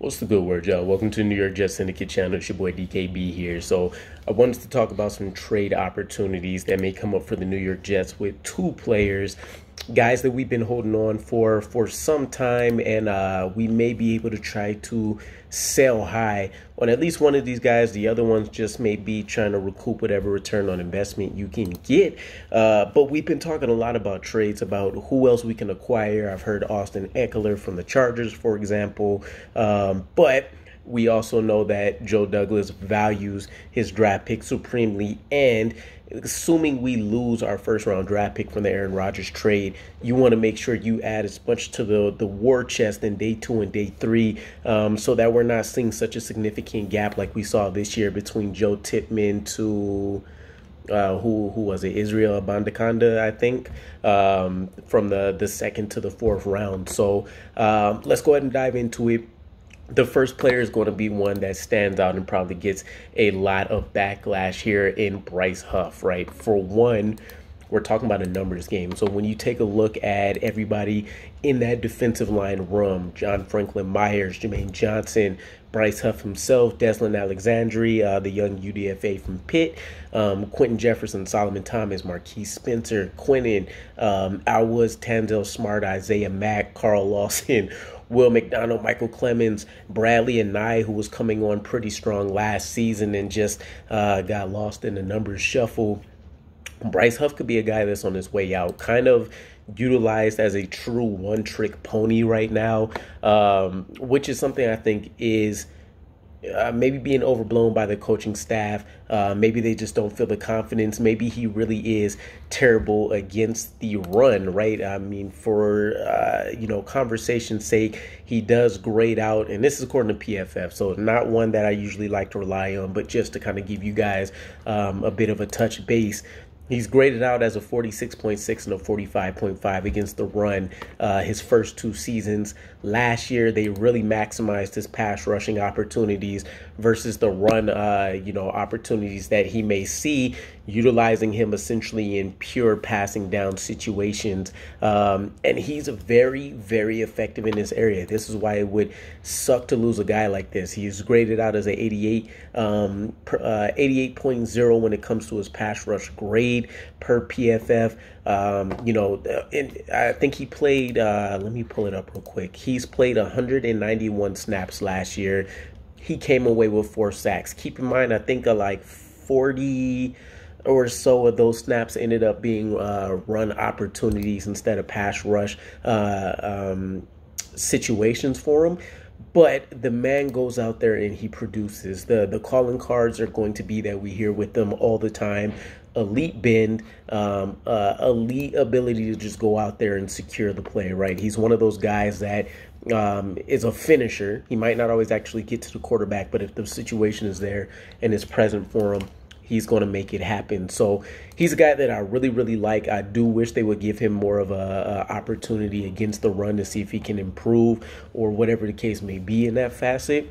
What's the good word, y'all? Welcome to the New York Jets Syndicate channel. It's your boy DKB here. So I wanted to talk about some trade opportunities that may come up for the New York Jets with two players, guys that we've been holding on for some time, and we may be able to try to sell high on at least one of these guys. The other ones just may be trying to recoup whatever return on investment you can get. But we've been talking a lot about trades, about who else we can acquire. I've heard Austin Eckler from the Chargers, for example. But we also know that Joe Douglas values his draft pick supremely, and assuming we lose our first-round draft pick from the Aaron Rodgers trade, you want to make sure you add as much to the war chest in day 2 and day 3, so that we're not seeing such a significant gap like we saw this year between Joe Tippmann to who was it? Israel Abandakanda, I think, from the second to the 4th round. So let's go ahead and dive into it. The first player is going to be one that stands out and probably gets a lot of backlash here in Bryce Huff, right? For one, we're talking about a numbers game. So when you take a look at everybody in that defensive line room, John Franklin Myers, Jermaine Johnson, Bryce Huff himself, Deslin Alexandri, the young UDFA from Pitt, Quentin Jefferson, Solomon Thomas, Marquise Spencer, Quentin, Alwaz, Tanzel Smart, Isaiah Mack, Carl Lawson, Will McDonald, Michael Clemens, Bradley and Nye, who was coming on pretty strong last season and just got lost in the numbers shuffle. Bryce Huff could be a guy that's on his way out, kind of utilized as a true one-trick pony right now, which is something I think is maybe being overblown by the coaching staff. Maybe they just don't feel the confidence. Maybe he really is terrible against the run, right? I mean, for, conversation's sake, he does grade out, and this is according to PFF, so not one that I usually like to rely on, but just to kind of give you guys a bit of a touch base. He's graded out as a 46.6 and a 45.5 against the run his first 2 seasons. Last year, they really maximized his pass rushing opportunities versus the run, opportunities that he may see, utilizing him essentially in pure passing down situations. And he's very, very effective in this area. This is why it would suck to lose a guy like this. He's graded out as a 88.0 when it comes to his pass rush grade per PFF. And I think he played, let me pull it up real quick. He's played 191 snaps last year. He came away with 4 sacks. Keep in mind, I think like 40 or so of those snaps ended up being run opportunities instead of pass rush situations for him. But the man goes out there and he produces. The calling cards are going to be that we hear with them all the time. Elite bend, elite ability to just go out there and secure the play, right? He's one of those guys that is a finisher. He might not always actually get to the quarterback, but if the situation is there and is present for him, he's going to make it happen. So he's a guy that I really, really like. I do wish they would give him more of a opportunity against the run to see if he can improve or whatever the case may be in that facet.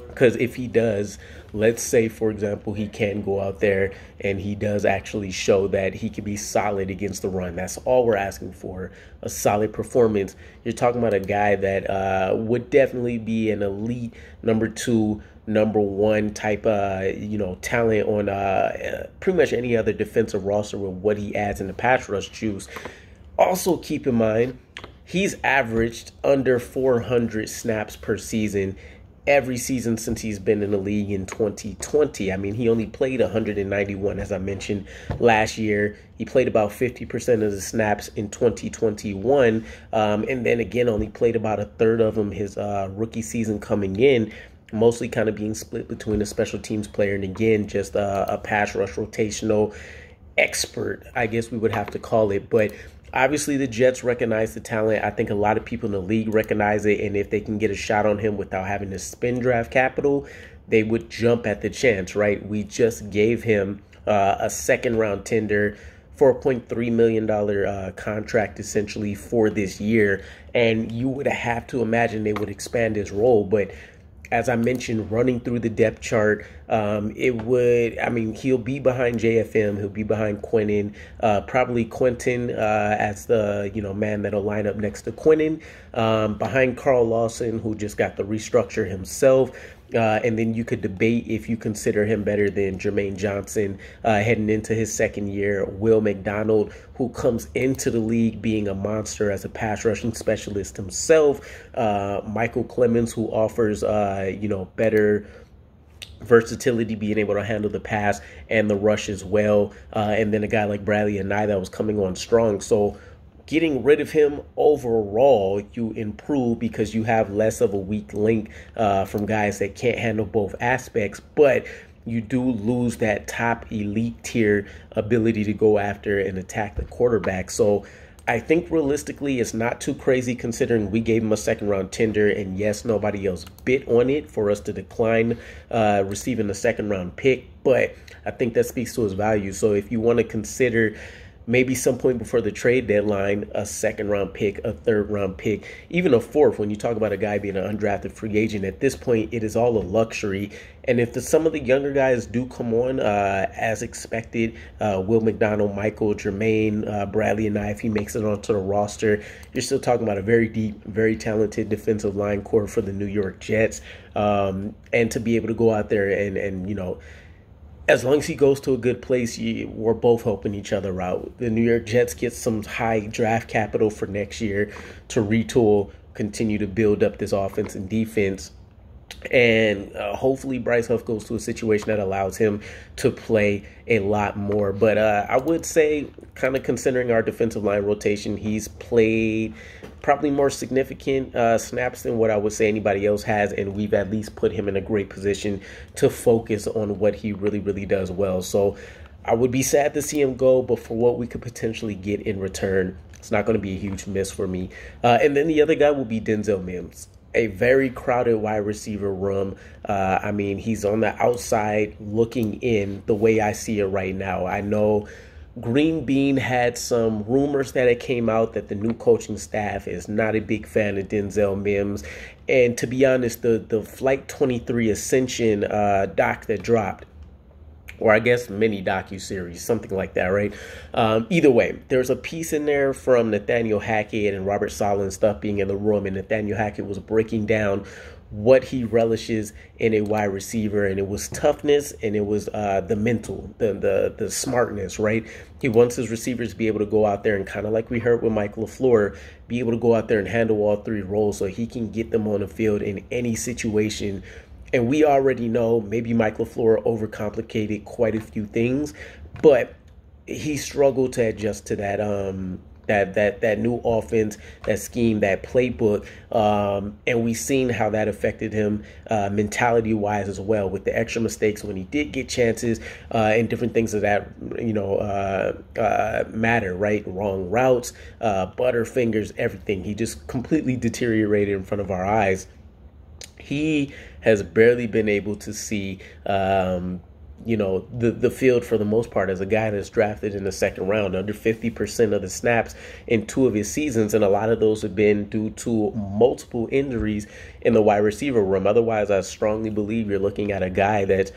Because if he does, let's say, for example, he can go out there and he does actually show that he can be solid against the run. That's all we're asking for, a solid performance. You're talking about a guy that would definitely be an elite number 2, number 1 type talent on pretty much any other defensive roster with what he adds in the pass rush juice. Also keep in mind, he's averaged under 400 snaps per season every season since he's been in the league in 2020. I mean, he only played 191, as I mentioned, last year. He played about 50% of the snaps in 2021, and then again only played about a third of them his rookie season coming in, mostly kind of being split between a special teams player and, again, just a pass rush rotational expert, I guess we would have to call it. But obviously, the Jets recognize the talent. I think a lot of people in the league recognize it, and if they can get a shot on him without having to spend draft capital, they would jump at the chance, right? We just gave him a second-round tender, $4.3 million contract, essentially, for this year, and you would have to imagine they would expand his role. But As I mentioned, running through the depth chart, he'll be behind JFM, he'll be behind Quentin, probably Quentin as the, man that'll line up next to Quentin, behind Carl Lawson, who just got the restructure himself. And then you could debate if you consider him better than Jermaine Johnson heading into his second year. Will McDonald, who comes into the league being a monster as a pass rushing specialist himself. Michael Clemens, who offers, better versatility, being able to handle the pass and the rush as well. And then a guy like Bradley and that was coming on strong. So getting rid of him overall, you improve because you have less of a weak link from guys that can't handle both aspects, but you do lose that top elite tier ability to go after and attack the quarterback. So I think realistically it's not too crazy considering we gave him a second round tender, and yes, nobody else bid on it for us to decline receiving a second round pick, but I think that speaks to his value. So if you want to consider maybe some point before the trade deadline, a second round pick, a third round pick, even a fourth, when you talk about a guy being an undrafted free agent, at this point, it is all a luxury. And if some of the younger guys do come on as expected, Will McDonald, Michael, Jermaine, Bradley, and if he makes it onto the roster, you're still talking about a very deep, very talented defensive line core for the New York Jets. And to be able to go out there and as long as he goes to a good place, we're both helping each other out. The New York Jets get some high draft capital for next year to retool, continue to build up this offense and defense. And hopefully Bryce Huff goes to a situation that allows him to play a lot more. But I would say, kind of considering our defensive line rotation, he's played probably more significant snaps than what I would say anybody else has. And we've at least put him in a great position to focus on what he really, really does well. So I would be sad to see him go, but for what we could potentially get in return, it's not going to be a huge miss for me. And then the other guy will be Denzel Mims. A very crowded wide receiver room. He's on the outside looking in the way I see it right now. I know Green Bean had some rumors that it came out that the new coaching staff is not a big fan of Denzel Mims. And to be honest, the Flight 23 Ascension doc that dropped, or I guess mini docuseries, something like that, right? Either way, there's a piece in there from Nathaniel Hackett and Robert Saleh and stuff being in the room, and Nathaniel Hackett was breaking down what he relishes in a wide receiver, and it was toughness, and it was the mental, the smartness, right? He wants his receivers to be able to go out there and kind of like we heard with Mike LaFleur, be able to go out there and handle all three roles so he can get them on the field in any situation. And we already know maybe Mike LaFleur overcomplicated quite a few things, but he struggled to adjust to that that new offense, that scheme, that playbook, and we've seen how that affected him mentality-wise as well, with the extra mistakes when he did get chances and different things of that matter, right? Wrong routes, butterfingers, everything. He just completely deteriorated in front of our eyes. He has barely been able to see, the field for the most part as a guy that's drafted in the second round, under 50% of the snaps in 2 of his seasons. And a lot of those have been due to multiple injuries in the wide receiver room. Otherwise, I strongly believe you're looking at a guy that's,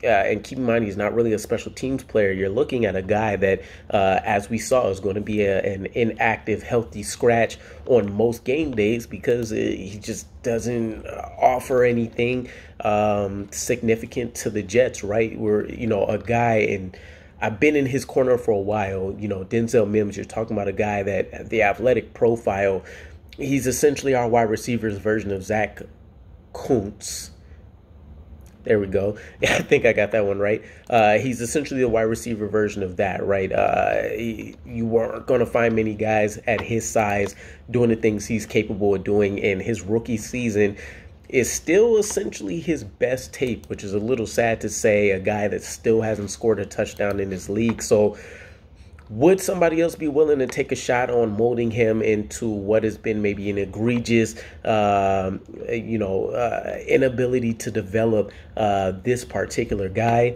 and keep in mind, he's not really a special teams player. You're looking at a guy that, as we saw, is going to be an inactive, healthy scratch on most game days because he just doesn't offer anything significant to the Jets, right? We're, a guy, and I've been in his corner for a while. Denzel Mims, you're talking about a guy that the athletic profile, he's essentially our wide receivers version of Zach Kuntz. There we go. I think I got that one right. He's essentially the wide receiver version of that, right? You weren't going to find many guys at his size doing the things he's capable of doing. And his rookie season is still essentially his best tape, which is a little sad to say, a guy that still hasn't scored a touchdown in this league. So would somebody else be willing to take a shot on molding him into what has been maybe an egregious, inability to develop this particular guy?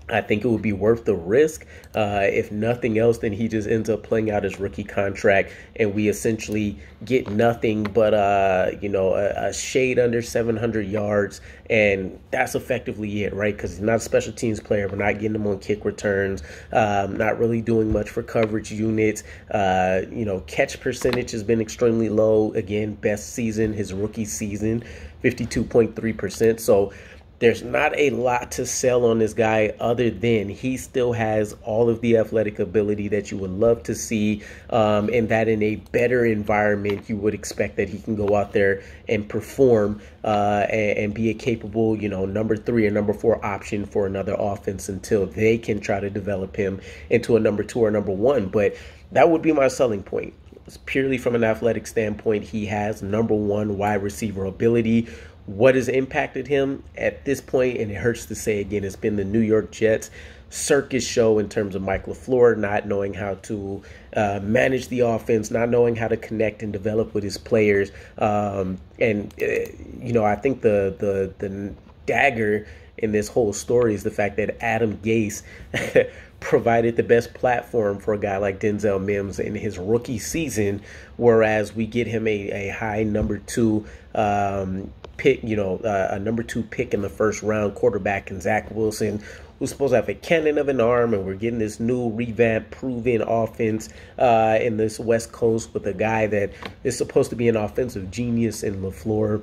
I think it would be worth the risk. If nothing else, then he just ends up playing out his rookie contract, and we essentially get nothing but a shade under 700 yards, and that's effectively it, right? Because he's not a special teams player. We're not getting him on kick returns. Not really doing much for coverage units. Catch percentage has been extremely low. Again, best season, his rookie season, 52.3%. So there's not a lot to sell on this guy other than he still has all of the athletic ability that you would love to see, and that in a better environment, you would expect that he can go out there and perform and be a capable, number 3 or number 4 option for another offense until they can try to develop him into a number 2 or number 1. But that would be my selling point. It's purely from an athletic standpoint. He has number 1 wide receiver ability. What has impacted him at this point, and it hurts to say again, it's been the New York Jets circus show in terms of Mike LaFleur not knowing how to manage the offense, not knowing how to connect and develop with his players. I think the dagger in this whole story is the fact that Adam Gase provided the best platform for a guy like Denzel Mims in his rookie season, whereas we get him a high number 2 pick, a number 2 pick in the first round, quarterback, and Zach Wilson, who's supposed to have a cannon of an arm, and we're getting this new revamped, proven offense in this West Coast with a guy that is supposed to be an offensive genius in LaFleur,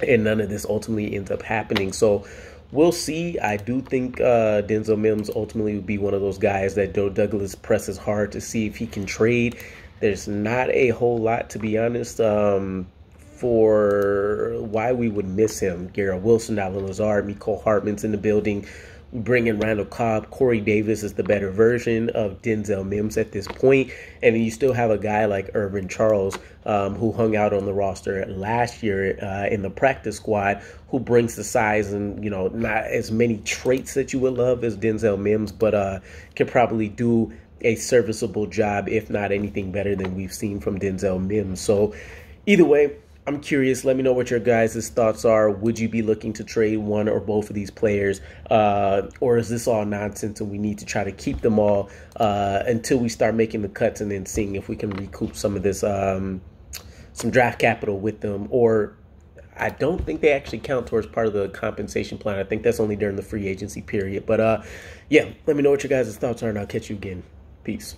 and none of this ultimately ends up happening. So we'll see. I do think Denzel Mims ultimately would be one of those guys that Joe Douglas presses hard to see if he can trade. There's not a whole lot, to be honest, for why we would miss him. Garrett Wilson, Allen Lazard, Mecole Hardman's in the building. We bring in Randall Cobb. Corey Davis is the better version of Denzel Mims at this point. And then you still have a guy like Irvin Charles, who hung out on the roster last year in the practice squad, who brings the size and, not as many traits that you would love as Denzel Mims, but can probably do a serviceable job, if not anything better than we've seen from Denzel Mims. So either way, I'm curious. Let me know what your guys' thoughts are. Would you be looking to trade one or both of these players? Or is this all nonsense and we need to try to keep them all until we start making the cuts and then seeing if we can recoup some of this, some draft capital with them? Or I don't think they actually count towards part of the compensation plan. I think that's only during the free agency period. But yeah, let me know what your guys' thoughts are, and I'll catch you again. Peace.